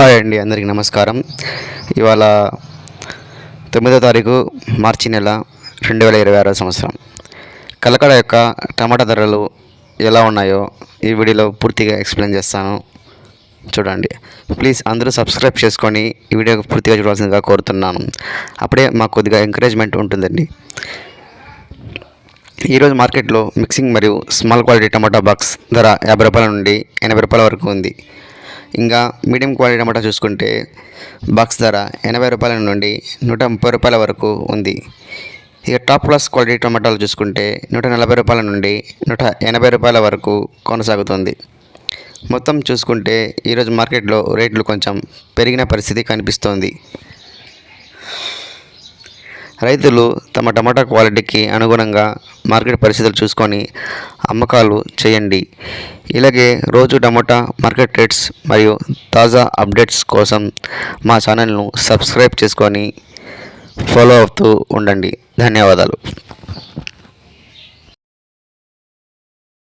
Hi అండి, అందరికీ నమస్కారం. ఇవాళ 9వ తారీఖు మార్చి నెల 2026 సంవత్సరం. కలకడ యొక్క టమాటా ధరలు ఎలా ఉన్నాయో ఈ వీడియోలో పూర్తిగా ఎక్స్ప్లెయిన్ చేస్తాను, చూడండి. ప్లీజ్ అందరూ సబ్స్క్రైబ్ చేసుకొని ఈ వీడియో పూర్తిగా చూడాల్సిందిగా కోరుతున్నాను. అప్పుడే మాకు కొద్దిగా ఎంకరేజ్మెంట్ ఉంటుందండి. ఈరోజు మార్కెట్లో మిక్సింగ్ మరియు స్మాల్ క్వాలిటీ టమాటా బాక్స్ ధర 50 రూపాయల నుండి 80 రూపాయల వరకు ఉంది. ఇంకా మీడియం క్వాలిటీ టమాటా చూసుకుంటే బాక్స్ ధర 80 రూపాయల నుండి 130 రూపాయల వరకు ఉంది. ఇక టాప్ క్లాస్ క్వాలిటీ టమాటాలు చూసుకుంటే 140 రూపాయల నుండి 180 రూపాయల వరకు కొనసాగుతుంది. మొత్తం చూసుకుంటే ఈరోజు మార్కెట్లో రేట్లు కొంచెం పెరిగిన పరిస్థితి కనిపిస్తోంది. రైతులు తమ టమాటా క్వాలిటీకి అనుగుణంగా మార్కెట్ పరిస్థితులు చూసుకొని అమ్మకాలు చేయండి. ఇలాగే రోజు టమాటా మార్కెట్ రేట్స్ మరియు తాజా అప్డేట్స్ కోసం మా ఛానల్ను సబ్స్క్రైబ్ చేసుకొని ఫాలో అవుతూ ఉండండి. ధన్యవాదాలు.